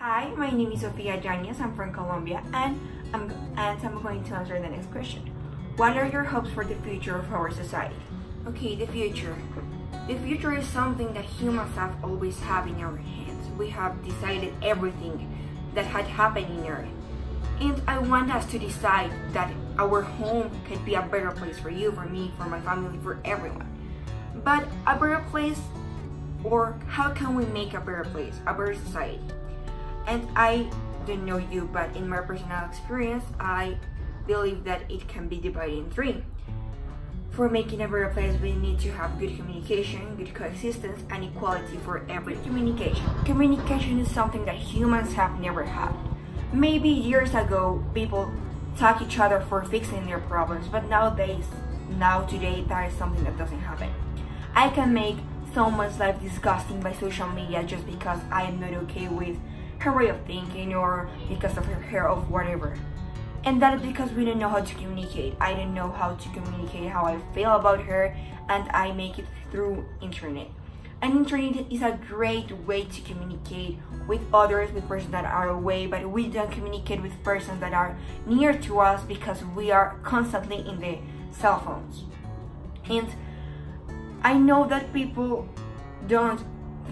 Hi, my name is Sofia Yañez. I'm from Colombia, and I'm going to answer the next question. What are your hopes for the future of our society? Okay, the future. The future is something that humans have always had in our hands. We have decided everything that had happened in Earth. And I want us to decide that our home can be a better place for you, for me, for my family, for everyone. But a better place, or how can we make a better place, a better society? And I don't know you, but in my personal experience, I believe that it can be divided in three. For making a better place, we need to have good communication, good coexistence, and equality for every communication. Communication is something that humans have never had. Maybe years ago, people talk each other for fixing their problems, but today, that is something that doesn't happen. I can make someone's life disgusting by social media just because I am not okay with her way of thinking or because of her hair or whatever. And that is because we don't know how to communicate. I don't know how to communicate how I feel about her, and I make it through internet. And internet is a great way to communicate with others, with persons that are away, but we don't communicate with persons that are near to us because we are constantly in the cell phones. And I know that people don't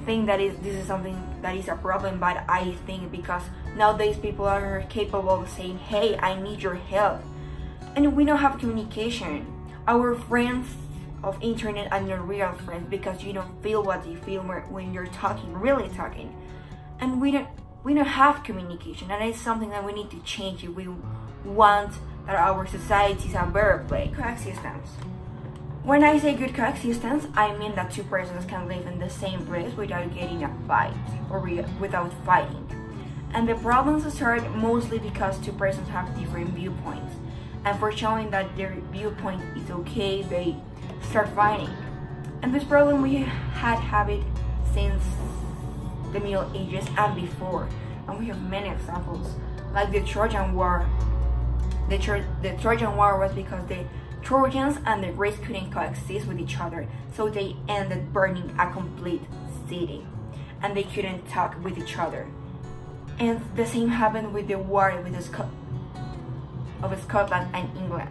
think that this is something that is a problem, but I think because nowadays people are capable of saying, hey, I need your help. And we don't have communication. Our friends of internet are not real friends because you don't feel what you feel when you're talking, really talking. And we don't have communication, and it's something that we need to change if we want that our society is a better place. Coexistence. When I say good coexistence, I mean that two persons can live in the same place without getting a fight or without fighting. And the problems start mostly because two persons have different viewpoints. And for showing that their viewpoint is okay, they start fighting. And this problem we had it since the Middle Ages and before. And we have many examples, like the Trojan War. The Trojan War was because the Trojans and the Greeks couldn't coexist with each other, so they ended burning a complete city, and they couldn't talk with each other. And the same happened with the war with of Scotland and England.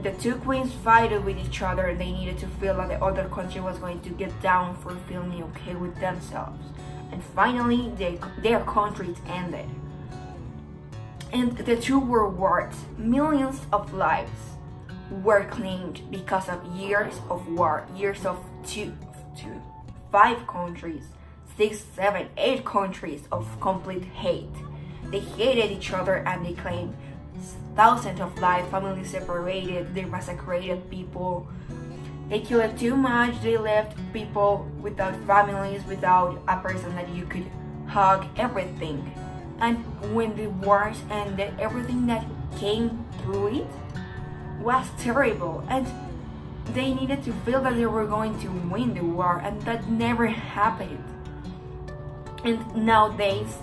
The two queens fought with each other. They needed to feel that the other country was going to get down for feeling okay with themselves. And finally, their countries ended. And the two world wars, millions of lives were claimed because of years of war, years of 5 countries, 6, 7, 8 countries of complete hate. They hated each other and they claimed thousands of lives, families separated, they massacred people, they killed too much, they left people without families, without a person that you could hug, everything. And when the wars ended, everything that came through it was terrible, and they needed to feel that they were going to win the war, and that never happened. And nowadays,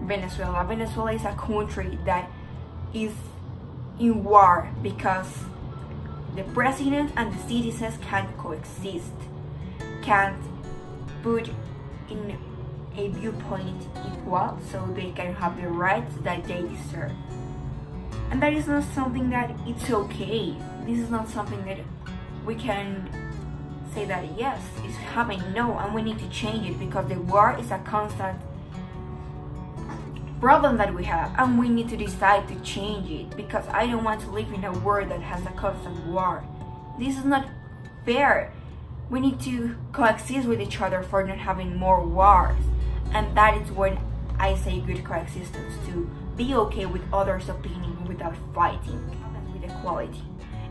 Venezuela is a country that is in war because the president and the citizens can't coexist, can't put in a viewpoint equal so they can have the rights that they deserve. And that is not something that it's okay. This is not something that we can say that yes, it's happening. No, and we need to change it because the war is a constant problem that we have, and we need to decide to change it because I don't want to live in a world that has a constant war. This is not fair. We need to coexist with each other for not having more wars. And that is when I say good coexistence, to be okay with others' opinion without fighting. With equality.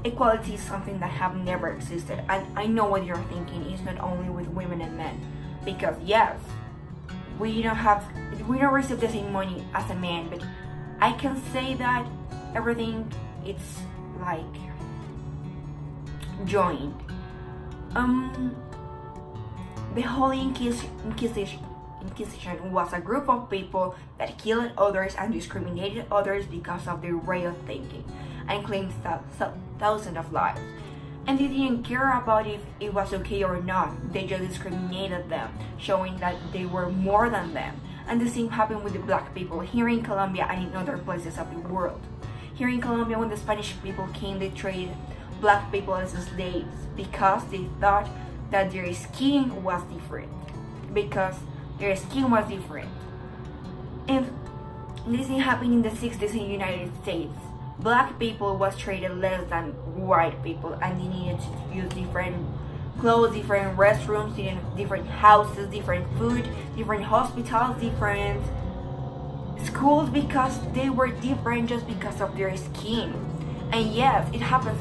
Equality is something that have never existed, and I know what you're thinking. It's not only with women and men, because yes, we don't receive the same money as a man, but I can say that everything it's like joined. The Holy Inquisition was a group of people that killed others and discriminated others because of their way of thinking, and claimed thousands of lives. And they didn't care about if it was okay or not. They just discriminated them, showing that they were more than them. And the same happened with the black people here in Colombia and in other places of the world. Here in Colombia, when the Spanish people came, they traded black people as slaves because they thought that their skin was different. And this thing happened in the 60s in the United States. Black people was treated less than white people, and they needed to use different clothes, different restrooms, different houses, different food, different hospitals, different schools, because they were different just because of their skin. And yes, it happens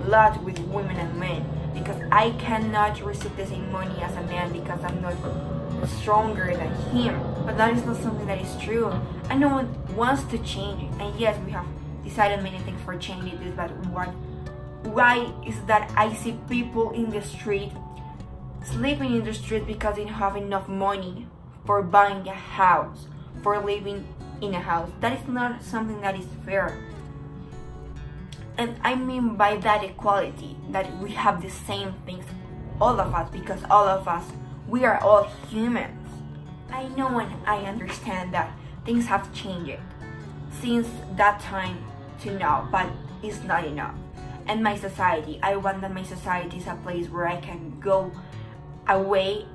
a lot with women and men, because I cannot receive the same money as a man because I'm not stronger than him. But that is not something that is true, and no one wants to change it. And yes, we have decided many things for changing this, but why is that I see people in the street sleeping in the street because they don't have enough money for buying a house, for living in a house? That is not something that is fair. And I mean by that equality, that we have the same things, all of us, because all of us, we are all humans. I know and I understand that things have changed since that time to now, but it's not enough. And my society, I want that my society is a place where I can go away,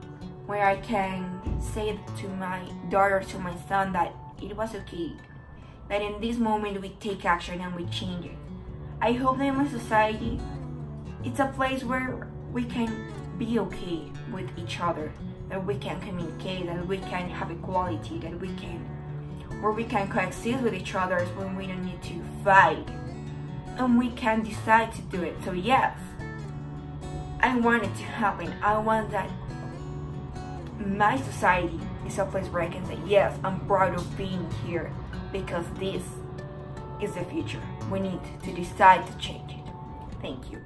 where I can say to my daughter, to my son, that it was okay, that in this moment we take action and we change it. I hope that in my society, it's a place where we can be okay with each other, that we can communicate, that we can have equality, that we can, where we can coexist with each other when we don't need to fight, and we can decide to do it. So yes, I want it to happen. I want that my society is a place where I can say, yes, I'm proud of being here, because this is the future. We need to decide to change it. Thank you.